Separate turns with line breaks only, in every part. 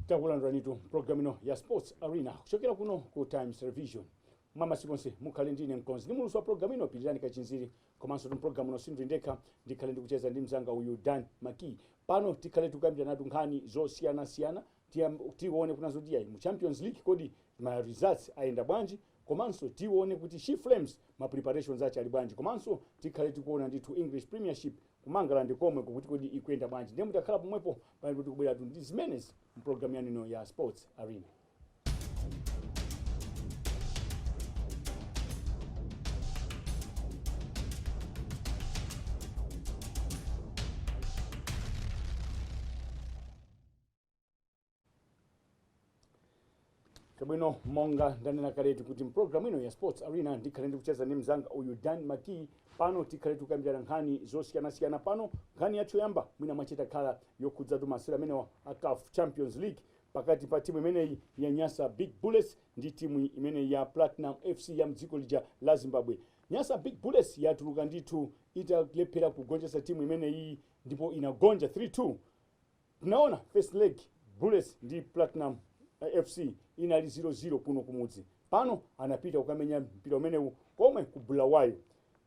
takulandiranitu program ino ya Sports Arena kuchokera kuno ku Times Television. Mama sikonse mukhale ndine mkonzi ndi muluso wa program ino pitirani kachinziri komanso tu program ino sindindekha ndikhale ndikucheza ndi mzanga uyu Dan Maki. Pano tikhale tukambira natu nkhani zosiyana-siyana tione kunazo diyayi mu Champions League kodi ma results ayenda bwanji, komanso tione kuti She Flames ma preparations achi ali bwanji, komanso tikhale tikuona ndithu English Premiership kumangala ndikomwe kuti kodi ikuyenda bwanji. Ndiye mutakhala pomwepo pali kuti kubwera tu ndi zimenezi mu program yanino ya Sports Arena. Kabino monga ndanena kaletu kuti program ino ya Sports Arena ndikhale ndikucheza ndi mzanga uyu Dan Maki. Pano tikhale tukambira nkhani zosiyana-siyana. Pano nkhani yathu yamba mwina mwachita khala yokhudza tu masewera amene a CAF Champions League pakati pa timu imeneyi ya Nyasa Big Bullets ndi timu imeneyi ya Platinum FC ya mdziko lija la Zimbabwe. Nyasa Big Bullets yatuluka ndithu italephera kugonjetsa timu imeneyi ndipo inagonja 3-2. Tunaona first leg Bullets ndi Platinum FC inali 0-0 kuno kumudzi. Pano anapita kukamenya mpira umenewu komwe ku Bulawayo.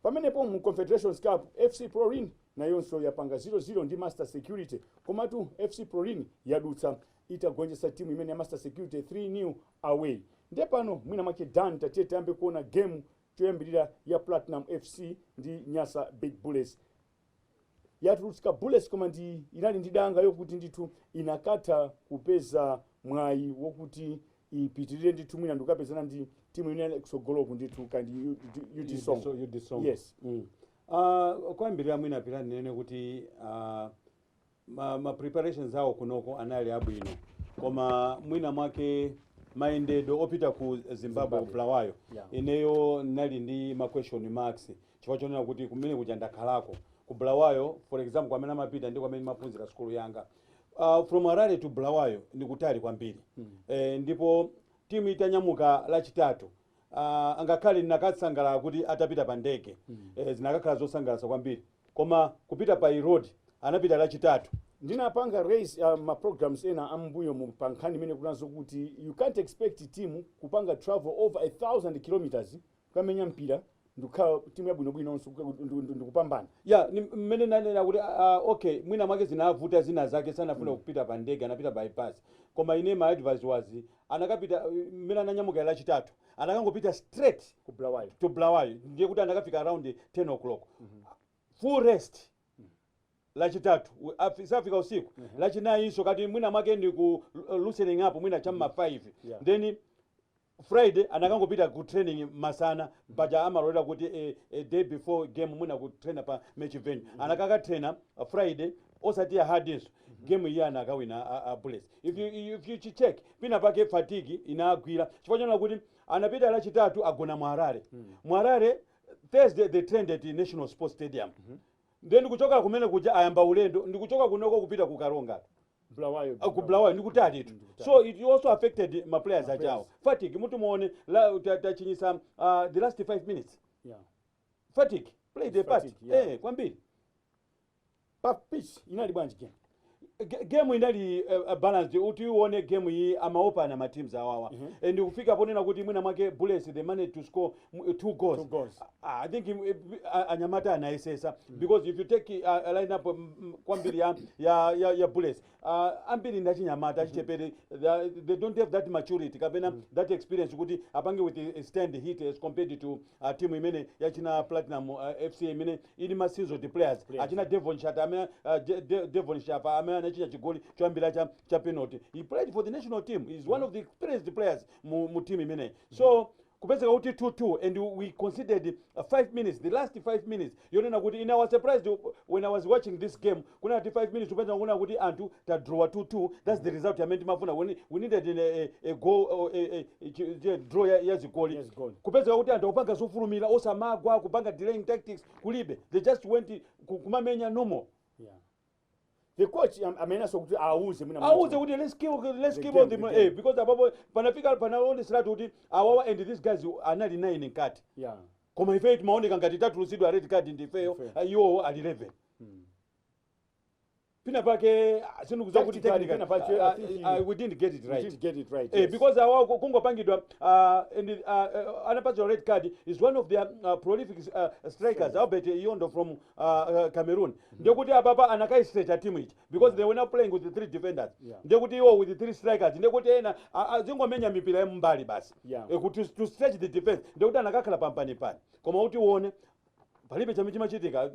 Pamenepo mu Confederations Cup FC Proline nayonso yapanga 0-0 ndi Master Security, komatu FC Proline yadutsa itagonjetsa timu imene ya Master Security 3-0 away. Ndiye pano mwina mwake Dan tatiye ambe kuona game choyambirira ya Platinum FC ndi Nyasa Big Bullets. Yatulutsika Bullets koma inali ndi danga yokuti ndithu inakatha kupeza mwayi wokuti ipitirire ndithu mwina ndikapezana ndi timu inene kusogoloku ndithu kandi UD Song. Yes.
Kwambirira mwina pira nene kuti ma preparations awo kunoko anali abwino, koma mwina mwake maendedo opita ku Zimbabwe Bulawayo ineyo nali ndi ma question marks chifukwa chonena kuti kumene kuja ndakhalako ku Bulawayo for example kwamene amapita ndi kwamene maphunzira skulu yanga. From Harare to Bulawayo ndikutali kwambiri. Ndipo timu itanyamuka lachitatu angakhale ndinakatsangala kuti atapita pa ndege zinakakhala zosangalatsa kwambiri, koma kupita pa road anapita lachitatu.
Ndinapanga raise ma programs ena ambuyo mu pankhani imene kunazo kuti you can't expect team kupanga travel over 1000 kilometers kamenya mpira ndukhala timu yabwinobwino onse ndikupambana.
Mmene nanena kuti okay mwina mwake zinavuta zina zake sanafuna kupita pa ndege anapita bypass, koma ine my advice was anakapita mmene ananyamuka lachitatu anakangopita straight to Bulawayo ndiye kuti anakafika around 10 o'clock. Full rest lachitatu safika usiku. Lachinayi iso kati mwina mwake ndi ku loosening up mwina chamma 5. Then Friday anakangopita ku training masana baja amalolera kuti a day before game mwina ku train pa match venue. Anakaka trainer Friday osati hardinso game iya anakawina Bullets. If you check pina pake fatigue inagwira chifukwa chona kuti anapita lachitatu agona mu Harare. Mu Harare Thursday they trained at the National Sports Stadium. Then kuchoka kumene kuja ayamba ulendo ndikuchoka kunoko kupita ku Karonga Bulawayo ndikutali tu. So it also affected my players ajawo. Fatigue mutu muone la tachinyisa the last 5 minutes. Fatigue play the part. Kwambiri
pa pitch inali bwanji game.
Game inali balance uti uone game hii amaopa na teams awawa. And kufika ponena kuti mwina mwake Bullets they managed to score 2 goals. I think anyamata anaisesa because if you take a lineup kwambiri ya Bullets ambiri ndachinyamata achitepere they don't have that maturity kapena that experience kuti apange with stand hit as compared to team imene yachina Platinum FC imene ili masinzo the players achina Devon Shata amene Devon Shapa amene anachita chigoli choambira cha penalty. He played for the national team. He's one of the experienced players mu team imene. So kupezeka kuti 2-2 and we considered 5 minutes, the last 5 minutes. Yonena kuti in our surprise when I was watching this game kuna 5 minutes upeza kuna kuti antu ta draw 2-2. That's the result I meant mafuna when we needed a goal a draw ya zigoli. Kupezeka kuti antu upanga sufurumira osamagwa kupanga delaying tactics kulibe. They just went kumamenya normal.
The coach amena so kuti auze
kuti let's keep on the because ababo panafika panaone straight kuti awawa and these guys anali 9 in cut. Koma ife maoneka ngati tatu lusidwa red card ndi fail iwo ali 11. pina pake sindikuza kuti
Tactically, pina pake, I think
we didn't get it
we
right.
didn't get it right.
Eh,
Yes.
because kungopangidwa and anapatsa red card is one of their prolific strikers Albert Yondo from Cameroon. Ndekuti apapa anakaistretcha team it because they were not playing with the 3 defenders.
Yeah.
Ndekuti iwo with the 3 strikers. Ndekuti ena zingomenya mipira yembali basi.
Yeah.
Kuti to stretch the defense. Ndekuti anakakhala pampani pani. Koma kuti uone palibe chamichima chitika.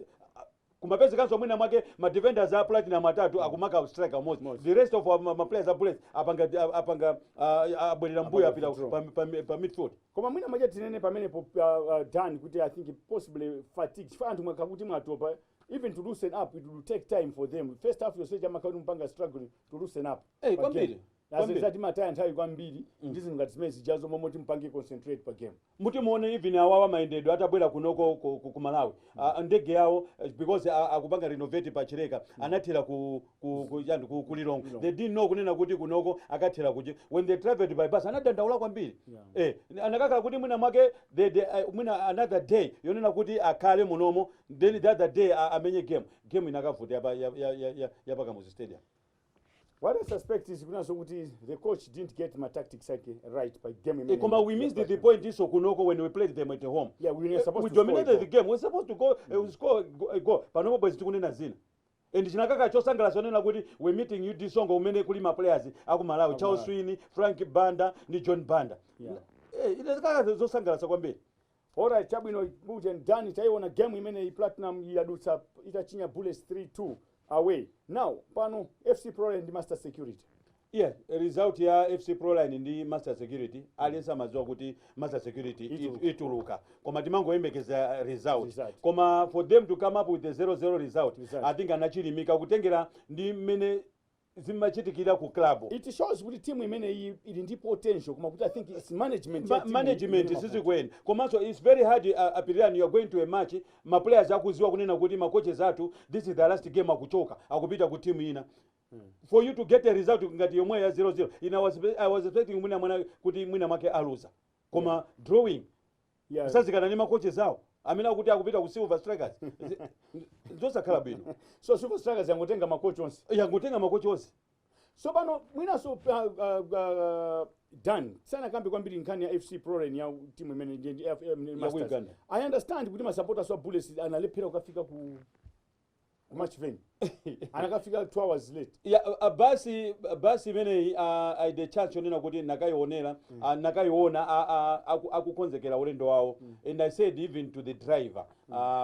Kumapezi kanso mwina mwake ma defenders a Platinum atatu akumaka striker most. The rest of my players are bullets apanga abwerera mbuyo apita pa midfield.
Koma mwina mwaje tinene pamene done kuti I think possibly fatigue. Chifukwa anthu mwakakuti mwatopa even to loosen up it will take time for them. First half yose jamakauti mpanga struggle to loosen up.
Eh, kwambiri.
Azizati mataya nthawi kwambiri ndizi ngati zimene zijazo momwe timpanga concentrate pa game.
Muti muone even awawa maendedwe atabwera kunoko ku Malawi. Ndege yawo because akupanga renovate pa Chireka anathera ku Lilongwe. They didn't know kunena kuti kunoko akathera kuchi. When they traveled by bus anadandaula kwambiri. Anakakhala kuti mwina mwake mwina another day yonena kuti akhale munomo then the other day amenye game inakavuta ya Pakamuzi Stadium.
What I suspect is kunaso kuti the coach didn't get my tactics right by game.
Koma we missed the point iso kunoko when we played them at home.
Yeah, we were supposed
we
to
dominated the game. We were supposed to go score a goal. Panopo boys tikunena zina. And chinakaka chosangala sonena kuti we meeting you disongo umene kuli ma players aku Malawi Charles Sweeney, Frank Banda ni John Banda. Inazikaka zosangala kwambiri.
Alright, chabwino buje ndani taiona game imene Platinum yadutsa itachinya Bullets 3-2 away. Now, pano FC Proline ndi Master Security.
Yeah, result ya FC Proline ndi Master Security aliyense amadziwa kuti Master Security ituluka. Koma timangoyembekeza result. Koma for them to come up with the 0-0 result, I think anachilimika kutengera ndi mmene zimachitikira ku club.
It shows kuti team imene ili ndi potential koma kuti I think it's management.
Management sizikwenda. Komanso it's very hard apiriani you are going to a match ma players akuziwa kunena kuti ma coaches athu this is the last game akuchoka akupita ku team ina. For you to get a result ngati yomwe ya 0-0 I was expecting mwina kuti mwina make aluza. Koma drawing.
Yeah.
Usazikana ni ma coaches awo. Amina kuti akupita ku Silver Strikers. Zosakhala bwino.
So Silver Strikers yangotenga makochi onse.
Yangotenga makochi onse.
So pano mwina so done. Sana kambi kwambiri nkhani ya FC Proline ya team imene ndi Masters. I understand kuti ma supporters wa Bullets analephera kufika ku match venue. Anakafika 2 hours late.
Yeah, basi mene I the chance yonena kuti nakayionera nakayiona akukonzekera ulendo wawo and I said even to the driver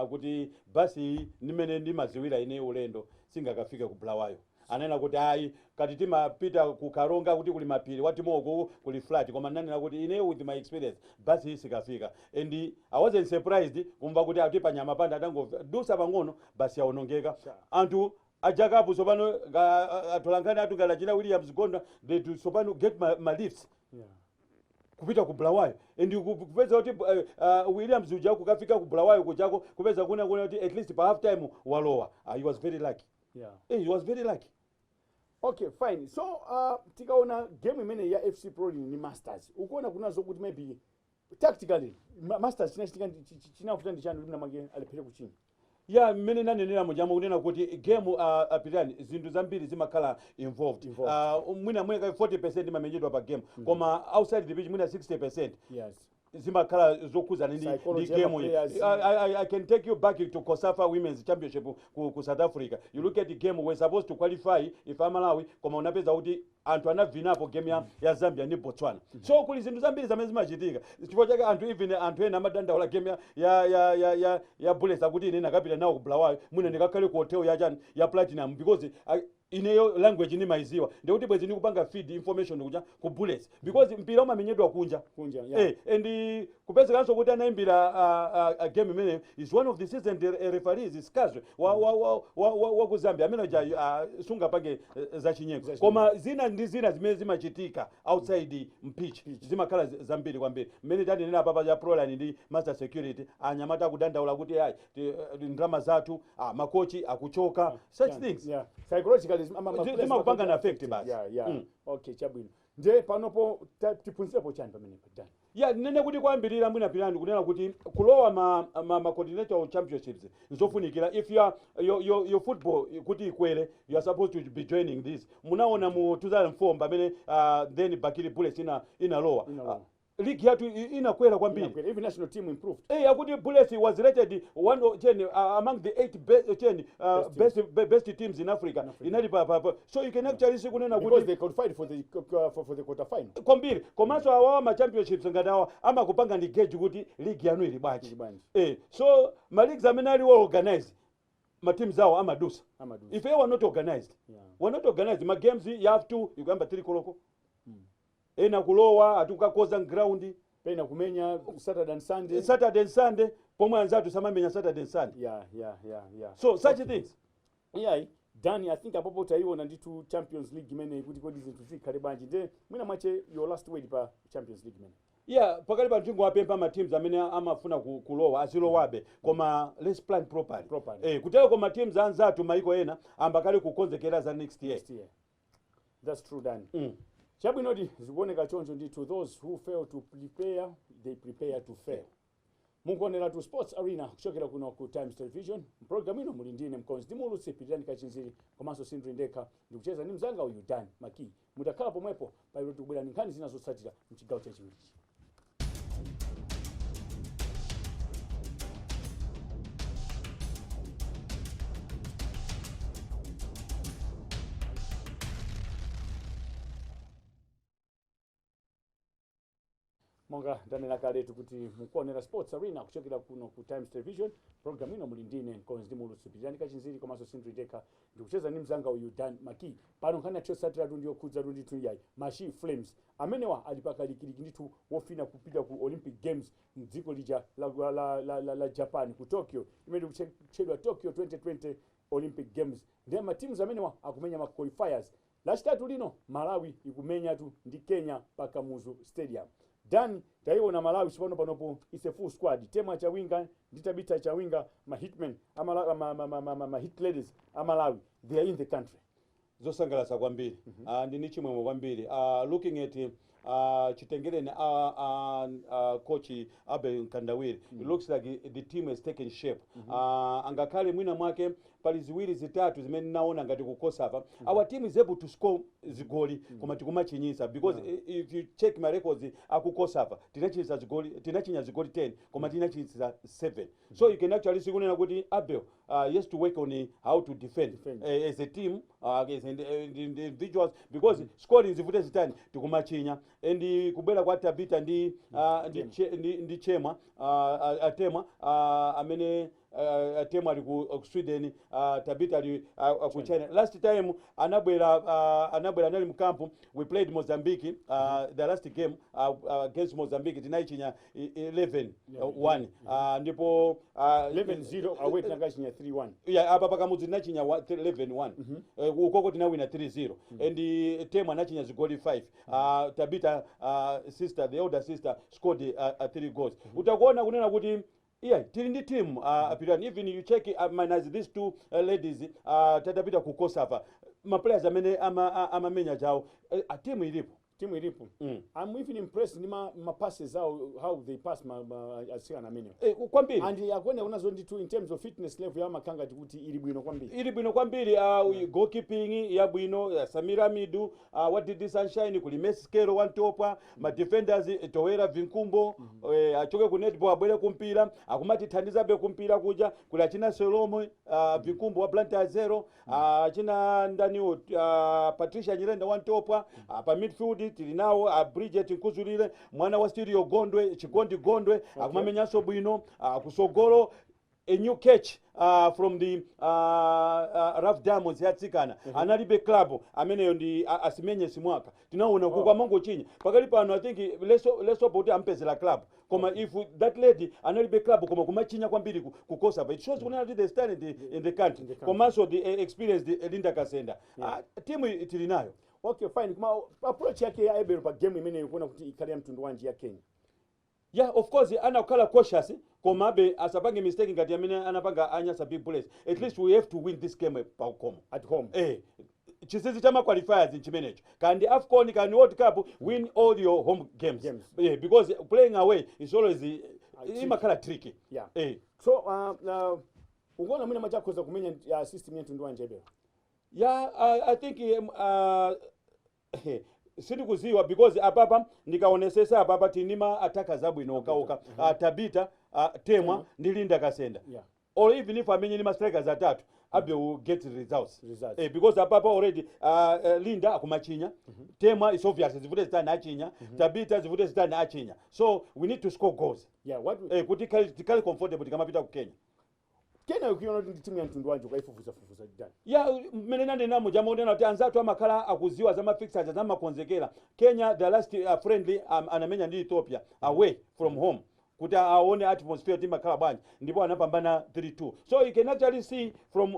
kuti basi nimene ndimaziwira ine ulendo singakafika ku Bulawayo. Anena kuti ayi kati timapita ku Karonga kuti kuli mapiri watimoko kuli flat koma nanena kuti ine with my experience basi isikafika and I wasn't surprised kumva kuti ati panyama panda atangodusa pang'ono basi yaonongeka anthu ajakapu sopano atolangani atu galachina Williams Gonda they to sopano get my lifts kupita ku Bulawayo and kupeza kuti Williams uja kukafika ku Bulawayo kujako kupeza kuna kuti at least pa half time walowa. He was very lucky. He was very lucky.
Okay, fine. So tikaona game imene ya FC Proline ni Masters. Ukuona kunazo kuti maybe tactically Masters chinafuta ndi chanu mna mange alephere kuchini.
Yeah, mene nanenera mujambo kunena kuti game apirani zinthu zambiri zimakhala involved. Mwina 40% mamenyedwa pa game. Koma outside the pitch mwina 60%.
Yes.
Zimakhala zokhuzana ndi game. I can take you back to Kosafa Women's Championship ku South Africa. You look at the game we're supposed to qualify if Malawi koma unapeza kuti anthu anavinapo game ya Zambia ndi Botswana. So kuli zinthu zambiri zamene zimachitika. Chifukwa chake anthu ena amadandaula game ya Bullets akuti ine nakapita nawo ku Bulawayo mwina ndikakhale ku hotel ya Platinum because ineyo language ni maiziwa ndikuti bwezi ndikupanga feed information kuja ku Bullets because mpira umamenyedwa kunja and kupezekanso kuti anaimbira game imene is one of the seasoned referees iskazwe wa ku Zambia amene sunga pange za chinyengo koma zina ndi zina zimene zimachitika outside mpitch zimakhala zambiri kwambiri mmene tanenera papa ya Proline ndi Master Security anyamata akudandaula kuti ayi ndrama zathu makochi akuchoka such things
psychologically
zimakupanga na affect basi.
Okay, chabwino. Nje panopo tipunzirepo chani pamene patani.
ya nene kuti kwambirira mwina pilani kunena kuti kulowa ma continental championships nzofunikira. If your football kuti ikwere, you are supposed to be joining this. Munaona mu 2004 pamene then Bakiri Bullets inalowa league yatu inakwera kwambiri.
Even national team improved.
Akuti Bullets was rated among the 8 best teams in Africa. Inali so you can actually see kunena
because they qualified for the quarter final.
Kwambiri komanso awa ma championships ngatawa amakupanga ndi gauge kuti league yanu ili bwanji. So ma leagues amene ali well organized, ma teams awo amadusa. If they were not organized, ma games you have to yugamba 3 koloko. Ena kulowa atukakoza ground
pena kumenya Saturday and Sunday pomwe anzatu samamenya Saturday and Sunday. Yeah. So such things. Danny, I think apopo taiona nditu Champions League imene kuti kodi zinthu zikhale bwanji. Nde mwina mwache your last word pa Champions League imene.
Pakali pa ntingo wapempa ma teams amene amafuna kulowa azilowabe koma let's plan properly. Kutelo koma teams anzatu maiko ena ambakali kukonzekera za next year.
That's true, Danny. Chabwinodi zikuoneka choncho ndi to those who fail to prepare, they prepare to fail. Mungonera to Sports Arena kuchokera kuno ku Times Television. Program ino muli ndine Mkonzi Dimulutse Pitani Kachinziri komanso Sindri Ndeka ndikucheza ni mzanga uyu Dan Maki. Mutakhala pomwepo pa ilo tukubwera nkhani zinazotsatira mchigawo chachiwiri. Monga ndanena kaletu kuti mukuonera Sports Arena kuchokera kuno ku Times Television. Program ino muli ndine Mkonzi Dimulutse Pitani Kachinziri komanso Sindri Ndeka ndikucheza ni mzanga uyu Dan Maki. Pano nkhani yachosatira ndiyo khudza nditu yayi Mashi Flames amenewa ali pakalikiliki nditu wofina kupita ku Olympic Games mdziko lija la Japan ku Tokyo imene kuchedwa Tokyo 2020 Olympic Games. Ndiye ma teams amenewa akumenya ma qualifiers. Lachitatu lino Malawi ikumenya tu ndi Kenya pa Kamuzu Stadium. Dan taiona Malawi sipano panopo is a full squad. Tema cha winga nditabita cha winga ma hitmen ma hit ladies Malawi, they are in the country.
Zosangalasa kwambiri. Ndini chimwemwe kwambiri. Looking at Chitengereni coach Abel Kandawiri, it looks like the team has taken shape. Angakale mwina mwake pali ziwiri zitatu zimene naona ngati kukosa hapa. Our team is able to score zigoli koma tikumachinyisa because if you check my records akukosa hapa tinachinyisa zigoli 10 koma tinachinyisa 7. So you can actually see kunena kuti Abel has to work on how to defend. As a team, as individuals, because scoring zivute zitani tikumachinya and kubela kwa Tabita ndi chema atema amene atema ali ku Sweden, Tabita ali ku China. Last time anabwera nali mkampu, we played Mozambique, the last game against Mozambique tinaichinya 11-1 ndipo
11-0 away tinakachinya 3-1.
Apa pakamudzi tinachinya 11-1 ukoko tinawina 3-0 and tema anachinya zigoli 5. Tabita sister, the older sister, scored 3 goals. Utakuona kunena kuti tili ndi team apirani. Even you check minus these two ladies tatapita kukosa hapa ma players amene amamenya jawo team ilipo. I'm even impressed ni ma passes how they pass asiyana menu. Kwambiri.
And yakwenda unazo nditu in terms of fitness level ya makanga kuti ili bwino kwambiri. Goalkeeping ya bwino, Samira Midu, what did this sunshine kuli Meskero wantopa, ma defenders Towera Vinkumbo, achoke ku netball abwere kumpira, akumati thandiza be kumpira kuja, kula china Solomo, Vinkumbo wa Blanta 0, china ndani Patricia Nyirenda wantopa, pa midfield tilinawo Bridget Nkuzulire, mwana wa Studio Gondwe, Chikondi Gondwe, akumamenyaso bwino, kusogolo a new catch from the Rough Diamonds yatsikana analibe club ameneyo ndi asimenye simwaka tinaona kwa mango chinya pakali pano. I think leso boti ampezela club koma if that lady analibe club koma kumachinya kwambiri kukosa but it shows kuna the talent in the country koma so the experience the Linda Kasenda team itilinayo. Okay, fine. Kuma approach yake ya Ebero pa game imene yikuona kuti ikali ya mtundu wanji ya Kenya.
Of course anakhala cautious komabe asapange mistake ngati amene anapanga anyasa big bullets. At least we have to win this game at home. chisisi chama qualifiers nchimenecho kandi AFCON kandi World Cup win all your home games. Yeah, because playing away is always imakhala tricky.
Yeah. So unaona mwina machakoza kumenya system yetu ndo anjebera.
Yeah, I think sindikuziwa because apapa ndikaonesesa apapa tinima ataka zabu inokaoka Tabita Temwa ndi Linda Kasenda.
Yeah.
Or even if amenye ni strikers atatu abe will get results. Because apapa already Linda akumachinya, Temwa is obvious zivute zitana achinya, Tabita zivute zitana achinya. So we need to score goals.
Yeah, what
kuti kali comfortable tikamapita ku Kenya.
Kenya ukiona ndi timu ya mtundu wanje ukaifufuza dani.
Yeah, menena ndinamo jamonena kuti anzatu amakhala akuziwa za fixtures za makonzekera. Kenya the last friendly anamenya ndi Ethiopia away from home. Kuti aone atmosphere team akhala bwanji ndipo anapambana 3-2. So you can actually see from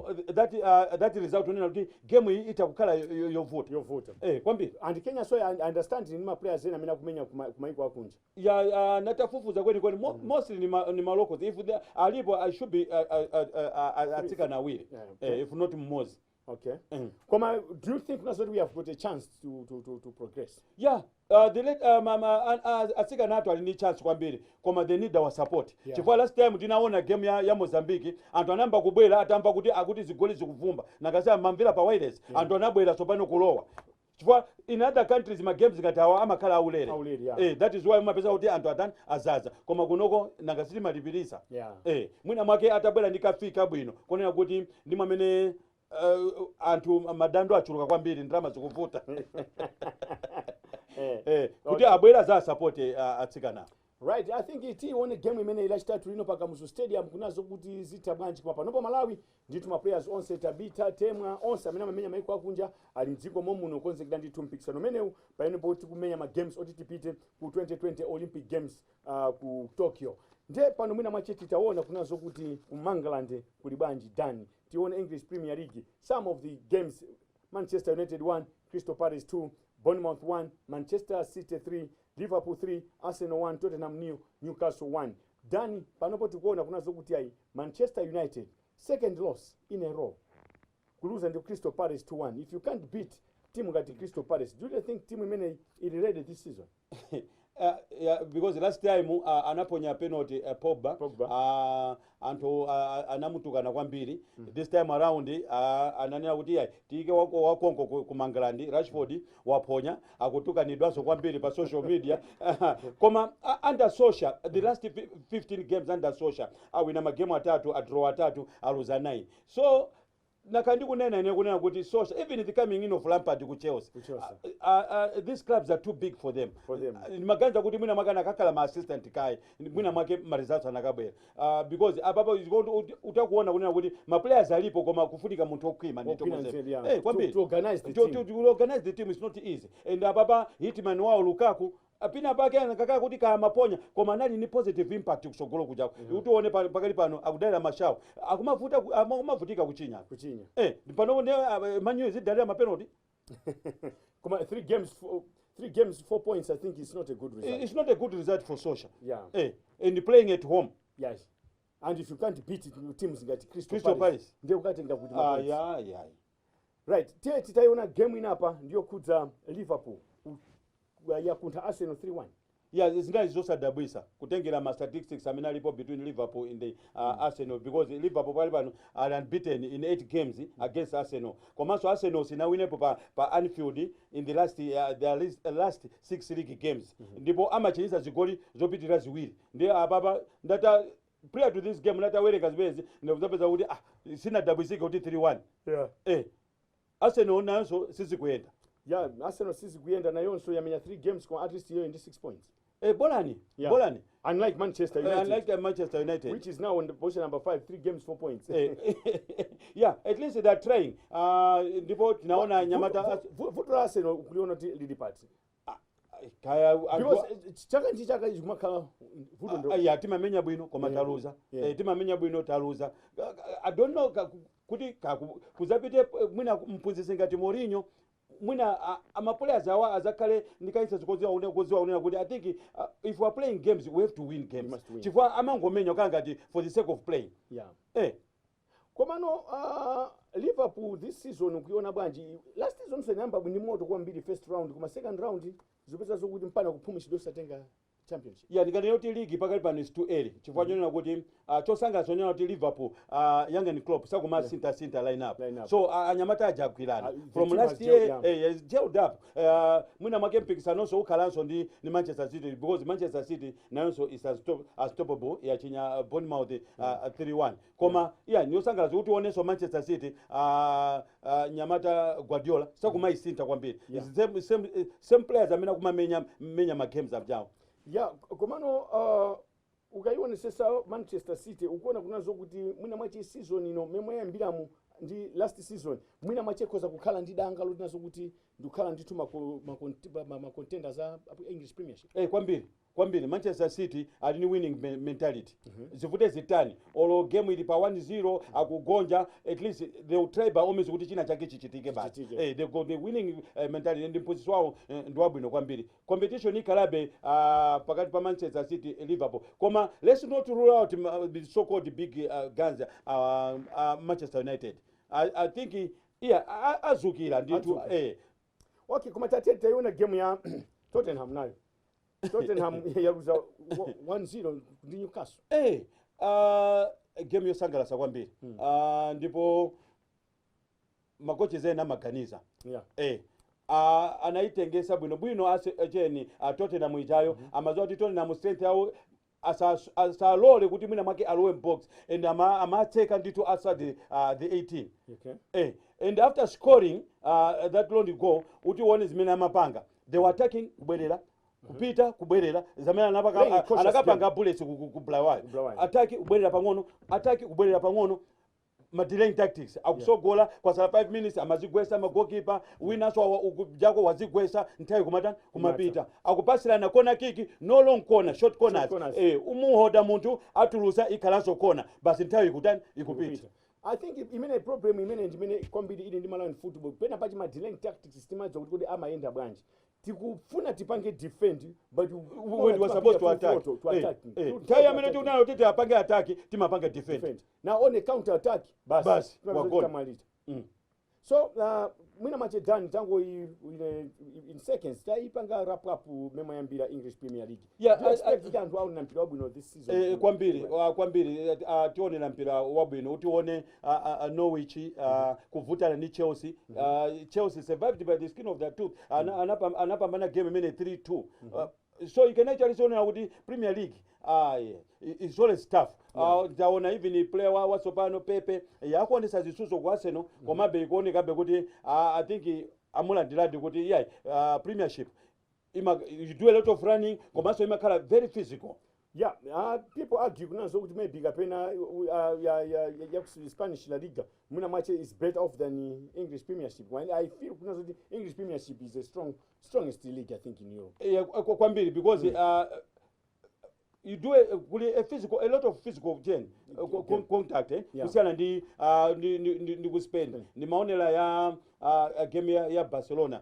that result unena kuti game hii itakukhala yovuta. Kwambiri.
And Kenya so I understand ni ma players ena amena kumenya kumaiko akunja.
Yeah, natafufuza kweli mostly ni malocals. If they alipo I should be atika na wili. If not Mmozi.
Okay. Koma, do you think that we have got a chance to progress?
Yeah. The late atika nato alini chance kwambiri. Koma they need our support. Chifukwa last time tinaona game ya Mozambique antu anamba kubwera atamba kuti zigoli zikuvumba. Nakasema mamvira pa wireless antu anabwera sopano kulowa. Chifukwa in other countries ma games ngatawa amakhala aulere. That is why mapeza kuti antu atani azaza. Koma kunoko nangasiti malipirisa. Mwina mwake atabwera ndikafika bwino. Konena kuti ndi mwamene antu madando achuluka kwambiri ndrama zikuvuta. Kuti abwera za support atsikana.
Right, I think iti one game imene ilachitatu lino paka muzu stadium kunazo kuti zita bwanji kwa panopo Malawi nditu ma players onse Tabita Temwa onse amene amenya maiko akunja ali mdziko momuno konzekera nditu mpikisano menewu payene poti kumenya ma games oti tipite ku 2020 Olympic Games ku Tokyo. Nde pano mwina macheti taona kunazo kuti ku Mangalande kuli bwanji dani tione English Premier League some of the games Manchester United 1 Crystal Palace 2 Bournemouth 1 Manchester City 3 Liverpool 3 Arsenal 1 Tottenham Newcastle 1 dani panopo tikuona kunazo kuti ai Manchester United second loss in a row kuluza ndi Crystal Palace 2-1 if you can't beat team ngati Crystal Palace do you think team imene is ready this season?
Yeah, because last time anaponya penalty Pogba. Anto anamutukana kwambiri. This time around ananena kuti tike wakonko ku Mangalande Rashford waponya akutukanidwaso kwambiri pa social media. Koma under social the last 15 games under social awina magame atatu adraw atatu aluza 9. So nakandi kunena ine kunena kuti social even the coming in of Lampard ku Chelsea. These clubs are too big for them. Maganza kuti mwina makana kakala ma assistant kai mwina make ma results anakabwera because ababa utakuona kunena kuti ma players alipo koma kufunika munthu okwima ndito mose.
To
organize the team is not easy. And ababa hitman wao Lukaku apina pake anakaka kuti kamaponya koma nali ni positive impact kusogolo kuja utione pakali pano akudalira mashawo akumavutika kuchinya pano ne Manu zidalira ma penalty.
Koma 3 games 4 points I think is not a good result.
It's not a good result for social. And playing at home.
Yes. And if you can't beat it teams like
Crystal Palace
ndio ukatenga kuti
yeah.
Right, titaiona game inapa ndio kuza Liverpool yakuntha Arsenal 3-1.
Yeah, zingali zosadabwisa kutengera ma statistics amene alipo between Liverpool and the Arsenal because Liverpool pali pano are unbeaten in 8 games against Arsenal. Komanso Arsenal sinawinepo pa Anfield in the last 6 league games. Ndipo amachiniza zigoli zopitira ziwiri. Ndi ababa ndata prior to this game ndatawereka zibezi ndikuzapeza kuti sina dabwisika kuti 3-1. Arsenal naso sizikuyenda.
Yeah, Arsenal sizikuyenda na yonso yamenya 3 games kwa at least ndi 6 points.
Bolani.
Unlike Manchester United. Which is now on the position number 5, 3 games 4 points.
Yeah, at least they are trying. Ndipo tunaona Nyamata
vuto Arsenal kuliona lili party.
Because
chaka ijumakala vuto ndo.
Yeah, timamenya bwino koma taluza. Timamenya bwino taluza. I don't know kuti kuzapite mwina mphunzitsi ngati Mourinho mwina players awa azakale ndikaisa zikoziwa unena kuti I think if we are playing games we have to win games. Chifukwa amangomenya kangati for the sake of playing.
Komano Liverpool this season ukiona bwanji last season senamba ndi moto kwambiri first round koma second round zopeza zokuti mpana kuphumisha dosatenga championship.
Yeah, ndikanena kuti ligi pakali pano is too early chifukwa chonena kuti chosangalatsa chonena kuti Liverpool Jurgen Klopp sakumasinthasintha line up. So anyamata ajagwirana from last year has gelled up. Mwina mwake mpikisanoso ukhalanso ndi Manchester City because Manchester City nayonso is unstoppable yachinya Bournemouth 3-1 koma yeah niyosangalatsa kuti onenso Manchester City nyamata Guardiola sakumaisintha kwambiri. Same players amene akumamenya ma games abjawo.
Yeah, komano ukayionesesa Manchester City ukuona kunazo kuti mwina mwache season ino memwe yambiramu ndi last season mwina mwache koza kukhala ndi danga lotinazo kuti ndikukhala ndithu ma contenders a English Premiership.
Kwambiri Manchester City ali ni winning mentality. Zivute zitani olo game ili pa 1-0 akugonja at least they will try by almost kuti china chake chichitike basi. They got the winning mentality and position wao ndwabwino kwambiri. Competition ikalabe pakati pa Manchester City Liverpool. Koma let's not rule out the so called big guns Manchester United. I think azukira nditu
Okay, koma tationa game ya Tottenham nayo. Tottenham yaluza 1-0 ndi Newcastle.
Game yosangalatsa kwambiri. Ndipo makochi zena maganiza. Anaitengesa bwino acheni Tottenham ijayo amazoa kuti Tottenham strength yawo asalole kuti mwina mwake alowe box and amatseka ndithu aside the 18.
Okay.
And after scoring that long goal uti one zimene amapanga they were attacking kubwerera kupita kubwerera zamene anakapanga bullets ku Blair attack kubwerera pang'ono ma delaying tactics akusogola kwa 5 minutes amazigwesa ma goalkeeper winaso ukujako wazigwesa nthawi kumapita akupasirana corner kick no long corner short corners umuhoda munthu atulusa ikhalanso corner basi nthawi ikupita.
I think imene problem imene kwambiri ili ndi Malawi football pena pachi ma delaying tactics stimazo kuti amayenda bwanji tikufuna tipange defend but
when we are supposed to attack nthawi amene tikunayo tete apange attack timapanga defend
now on a counter attack basi
wagola.
So mwina mache done tango in seconds taipanga wrap up mema yambira English Premier League.
Yeah,
I expect that wow na mpira wabwino this season.
Kwambiri tione na mpira wabwino utione Norwich kuvutana ni Chelsea. Chelsea survived by the skin of their tooth. Anapambana game mene 3-2. So you can actually say kuti Premier League it's always tough. Taona even player wa Sopano Pepe yakuonesa zisuzo kwa Arsenal komabe ikuoneka be kuti I think amulandiladi kuti Premiership you do a lot of running komanso imakhala very physical.
Yeah, people argue kunazo kuti maybe kapena Spanish La Liga mwina mwache is better off than English Premiership. While I feel kunazo kuti English Premiership is the strongest league I think in Europe.
Kwambiri because you do a lot of physical contact kusiyana ndi ku Spain ni maonela ya game ya Barcelona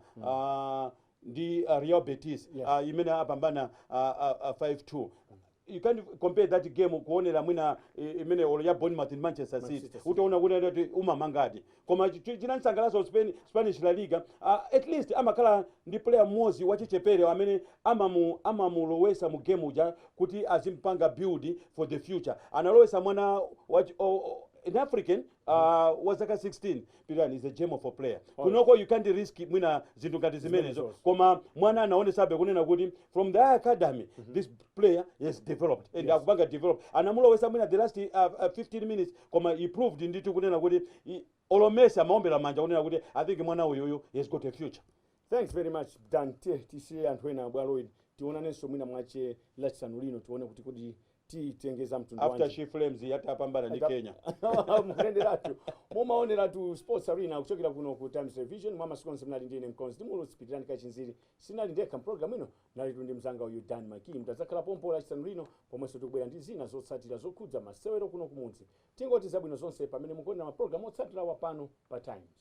ndi Real Betis imene apambana 5-2. You can't compare that game kuonera mwina imene ya Bournemouth in Manchester City utaona kuti umamangadi koma chinansangalatsa Spanish La Liga at least amakhala ndi player mmodzi wachichepere amene amamulowesa mu game uja kuti azimpanga build for the future analowesa mwana an African was like 16 Piran is a gem for player. Kunoko you can't risk mwina zinthu ngati zimenezo koma mwana anaonesabe kunena kuti from the academy this player is developed and akupanga develop anamulowesa mwina the last 15 minutes koma he proved ndithu kunena kuti olomesa maombera manja kunena kuti I think mwana uyu has got a future.
Thanks very much Dan tisiye anthu ena abwalo tionanenso mwina mwache lachisanu lino tione kuti titengeza mtundu wanje
after she flames yatapambana ndi Kenya
mukenderatu mumaoneratu Sports Arena kuchokera kuno ku Times Television mama sikonse mnali ndine mkonzi ndimulo spitirani kachinziri sinali ndekha program ino nali tundi mzanga uyu Dan Maki mtazakhala pompo lachisanu lino pomwenso tikubwera ndi zina zotsatira zokhudza masewero kuno kumudzi tingoti zabwino zonse pamene mukuonera ma program otsatira wa pano pa Times.